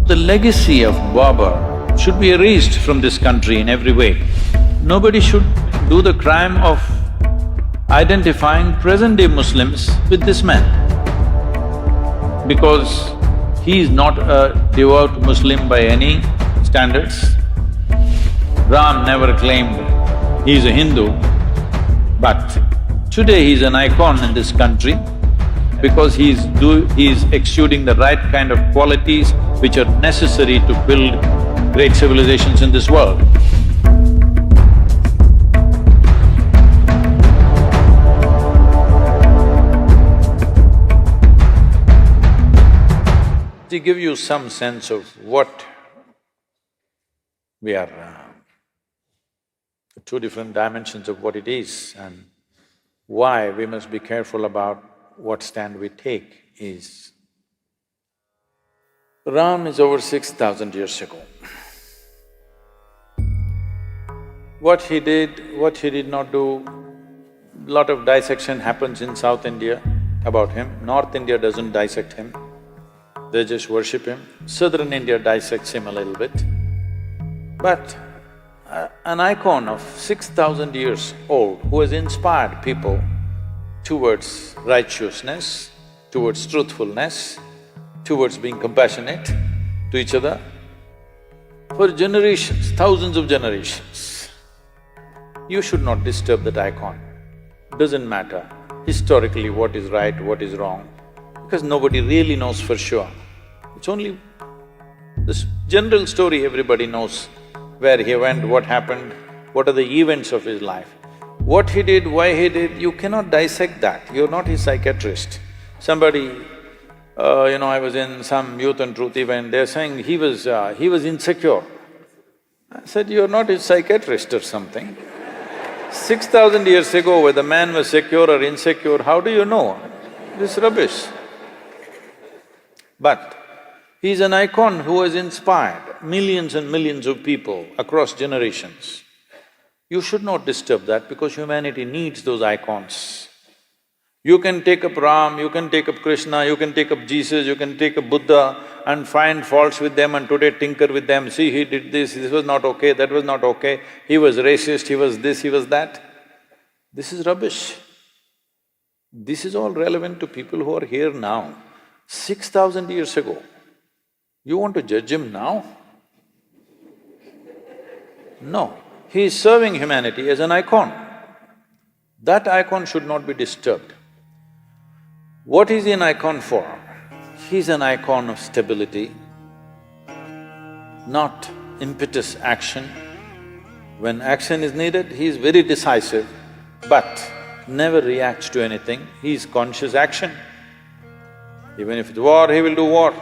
The legacy of Babur should be erased from this country in every way. Nobody should do the crime of identifying present-day Muslims with this man, because he is not a devout Muslim by any standards. Ram never claimed he is a Hindu, but today he is an icon in this country because he is exuding the right kind of qualities which are necessary to build great civilizations in this world. To give you some sense of what we are, two different dimensions of what it is and why we must be careful about what stand we take is, Ram is over 6,000 years ago. What he did, what he did not do, lot of dissection happens in South India about him. North India doesn't dissect him, they just worship him. Southern India dissects him a little bit. But an icon of 6,000 years old who has inspired people towards righteousness, towards truthfulness, towards being compassionate to each other for generations, thousands of generations. You should not disturb that icon. Doesn't matter historically what is right, what is wrong, because nobody really knows for sure. It's only this general story everybody knows, where he went, what happened, what are the events of his life. What he did, why he did, you cannot dissect that, you're not his psychiatrist. Somebody, I was in some Youth and Truth event, they're saying he was insecure. I said, you're not his psychiatrist or something. 6,000 years ago, whether man was secure or insecure, how do you know? This is rubbish. But he's an icon who has inspired millions and millions of people across generations. You should not disturb that because humanity needs those icons. You can take up Ram, you can take up Krishna, you can take up Jesus, you can take up Buddha and find faults with them and today tinker with them. See, he did this was not okay, that was not okay, he was racist, he was this, he was that. This is rubbish. This is all relevant to people who are here now. 6,000 years ago, you want to judge him now? No. He is serving humanity as an icon. That icon should not be disturbed. What is he an icon for? He's an icon of stability, not impetus action. When action is needed, he is very decisive, but never reacts to anything. He is conscious action. Even if it's war, he will do war.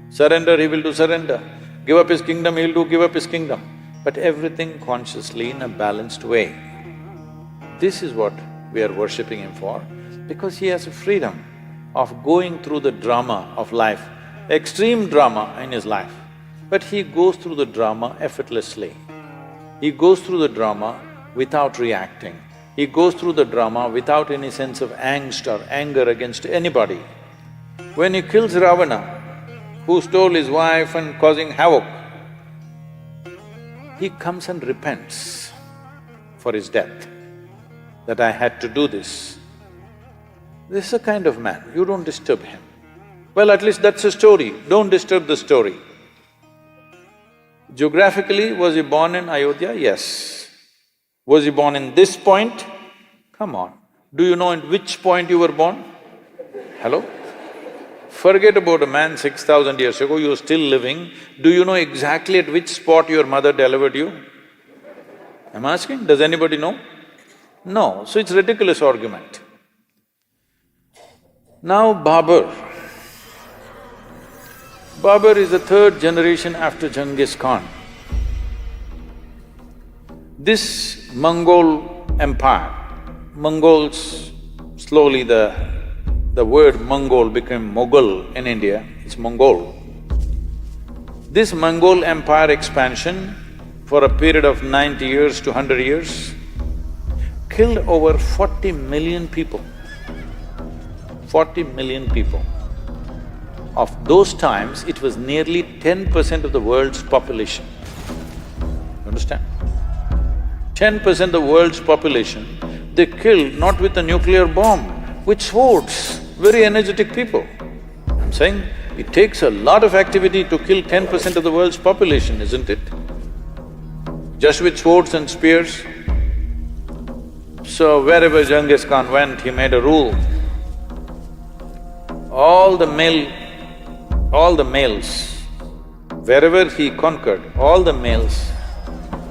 Surrender, he will do surrender. Give up his kingdom, he will do give up his kingdom. But everything consciously in a balanced way. This is what we are worshipping him for, because he has a freedom of going through the drama of life, extreme drama in his life, but he goes through the drama effortlessly. He goes through the drama without reacting. He goes through the drama without any sense of angst or anger against anybody. When he kills Ravana, who stole his wife and causing havoc, he comes and repents for his death, that I had to do this. This is a kind of man, you don't disturb him. Well, at least that's a story, don't disturb the story. Geographically, was he born in Ayodhya? Yes. Was he born in this point? Come on, do you know in which point you were born? Hello? Forget about a man 6,000 years ago, you're still living. Do you know exactly at which spot your mother delivered you? I'm asking, does anybody know? No, so it's ridiculous argument. Now Babur. Babur is the third generation after Genghis Khan. This Mongol empire, Mongols, slowly the word Mongol became Mughal in India, it's Mongol. This Mongol empire expansion for a period of 90 years to 100 years killed over 40 million people. 40 million people. Of those times, it was nearly 10% of the world's population. Understand? 10% of the world's population, they killed not with a nuclear bomb, with swords, very energetic people. I'm saying it takes a lot of activity to kill 10% of the world's population, isn't it? Just with swords and spears. So wherever Genghis Khan went, he made a rule. All the males, wherever he conquered, all the males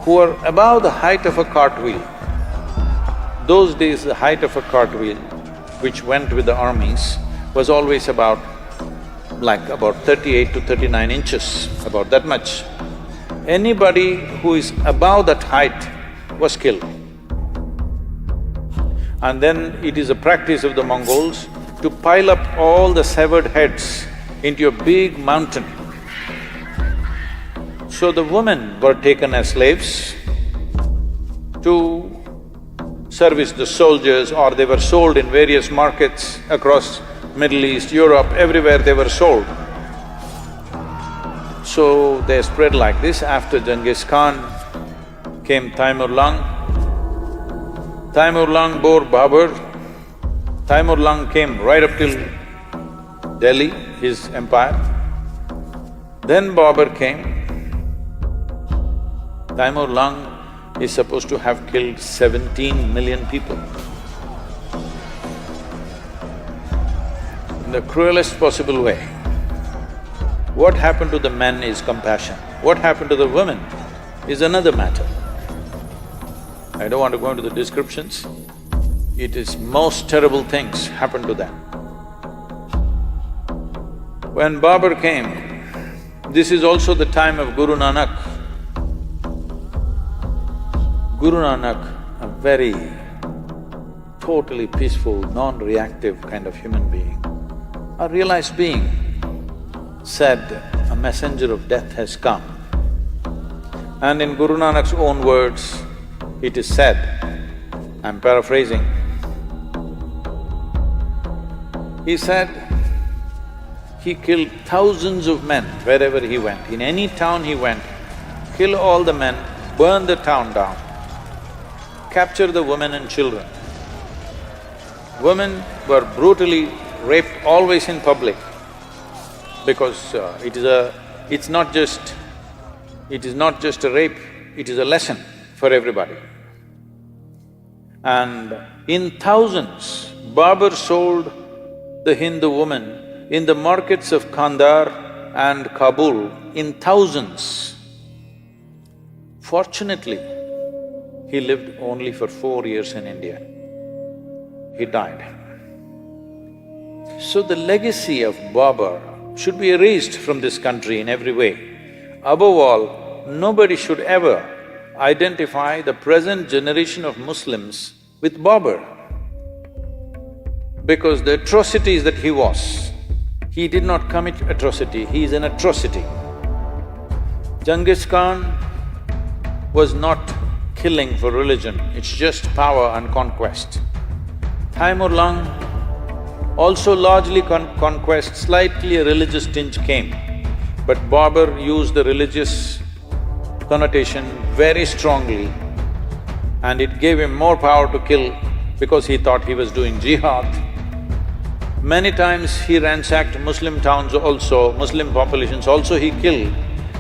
who were above the height of a cartwheel, those days the height of a cartwheel, which went with the armies, was always about 38 to 39 inches, about that much. Anybody who is above that height was killed. And then it is a practice of the Mongols to pile up all the severed heads into a big mountain. So the women were taken as slaves to service the soldiers, or they were sold in various markets across Middle East, Europe, everywhere they were sold. So they spread like this. After Genghis Khan came Taimur-Lang. Taimur-Lang bore Babur. Taimur-Lang came right up till Delhi, his empire. Then Babur came. Taimur-Lang is supposed to have killed 17 million people. In the cruelest possible way. What happened to the men is compassion. What happened to the women is another matter. I don't want to go into the descriptions. It is most terrible things happened to them. When Babur came, this is also the time of Guru Nanak. Guru Nanak, a very totally peaceful, non-reactive kind of human being, a realized being, said, "A messenger of death has come." And in Guru Nanak's own words, it is said, I'm paraphrasing, he said, he killed thousands of men wherever he went. In any town he went, kill all the men, burn the town down, capture the women and children. Women were brutally raped always in public, because it's not just a rape, it is a lesson for everybody. And in thousands, Babur sold the Hindu women in the markets of Kandahar and Kabul in thousands. Fortunately, he lived only for 4 years in India. He died. So the legacy of Babur should be erased from this country in every way. Above all, nobody should ever identify the present generation of Muslims with Babur, because the atrocities that he did not commit atrocity, he is an atrocity. Genghis Khan was not killing for religion, it's just power and conquest. Taimur-Lang also largely conquest, slightly a religious tinge came, but Babur used the religious connotation very strongly, and it gave him more power to kill because he thought he was doing jihad. Many times he ransacked Muslim towns also, Muslim populations also he killed.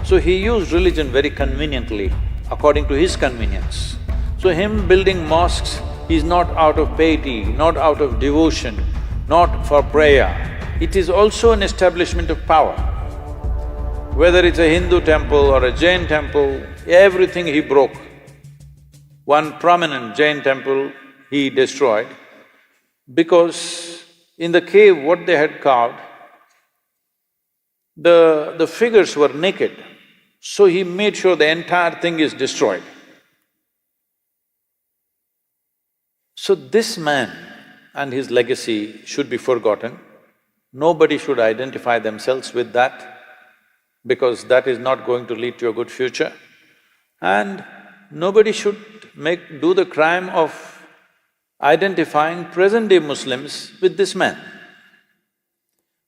So he used religion very conveniently, according to his convenience. So him building mosques is not out of piety, not out of devotion, not for prayer. It is also an establishment of power. Whether it's a Hindu temple or a Jain temple, everything he broke. One prominent Jain temple he destroyed because in the cave what they had carved, the figures were naked, so he made sure the entire thing is destroyed. So this man and his legacy should be forgotten. Nobody should identify themselves with that, because that is not going to lead to a good future. And nobody should do the crime of identifying present-day Muslims with this man,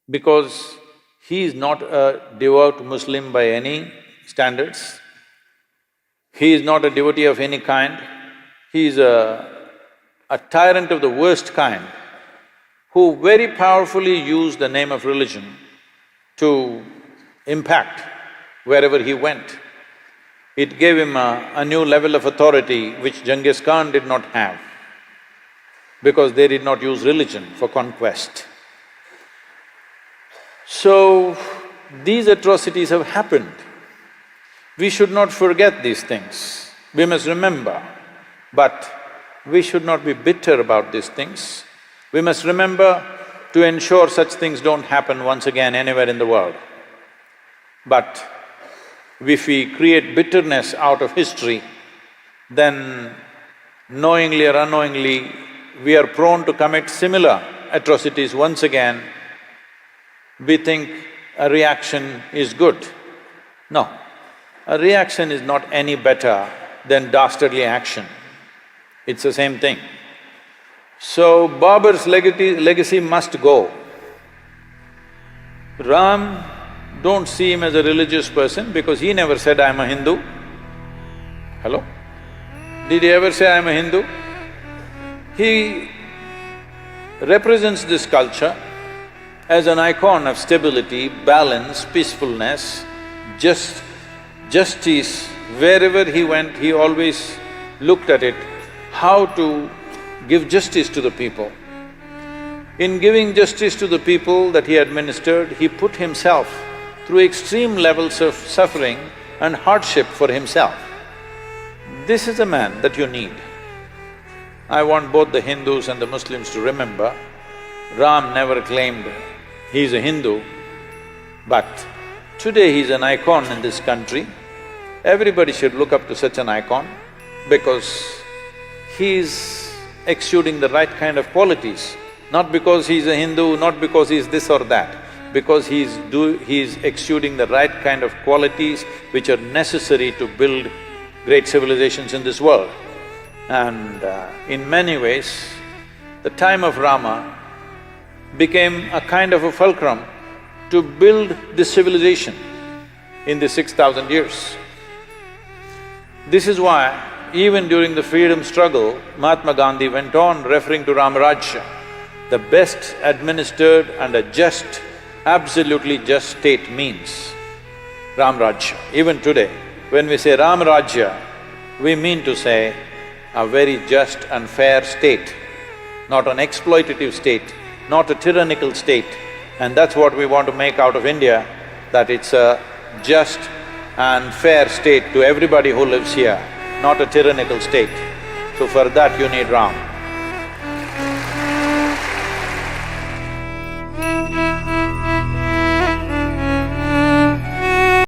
because He is not a devout Muslim by any standards. He is not a devotee of any kind. He is a tyrant of the worst kind who very powerfully used the name of religion to impact wherever he went. It gave him a new level of authority which Genghis Khan did not have, because they did not use religion for conquest. So, these atrocities have happened. We should not forget these things. We must remember, but we should not be bitter about these things. We must remember to ensure such things don't happen once again anywhere in the world. But if we create bitterness out of history, then knowingly or unknowingly, we are prone to commit similar atrocities once again. We think a reaction is good. No, a reaction is not any better than dastardly action. It's the same thing. So, Babur's legacy must go. Ram, don't see him as a religious person because he never said, "I'm a Hindu." Hello? Did he ever say, "I'm a Hindu"? He represents this culture as an icon of stability, balance, peacefulness, justice. Wherever he went, he always looked at it, how to give justice to the people. In giving justice to the people that he administered, he put himself through extreme levels of suffering and hardship for himself. This is a man that you need. I want both the Hindus and the Muslims to remember, Ram never claimed he's a Hindu, but today he's an icon in this country. Everybody should look up to such an icon because he's exuding the right kind of qualities, not because he's a Hindu, not because he's this or that, because he's exuding the right kind of qualities which are necessary to build great civilizations in this world. And in many ways, the time of Rama became a kind of a fulcrum to build this civilization in the 6,000 years. This is why even during the freedom struggle, Mahatma Gandhi went on referring to Ramarajya, the best administered and a just, absolutely just state means Ramarajya. Even today, when we say Ramarajya, we mean to say a very just and fair state, not an exploitative state, not a tyrannical state. And that's what we want to make out of India, that it's a just and fair state to everybody who lives here, not a tyrannical state. So for that you need Ram.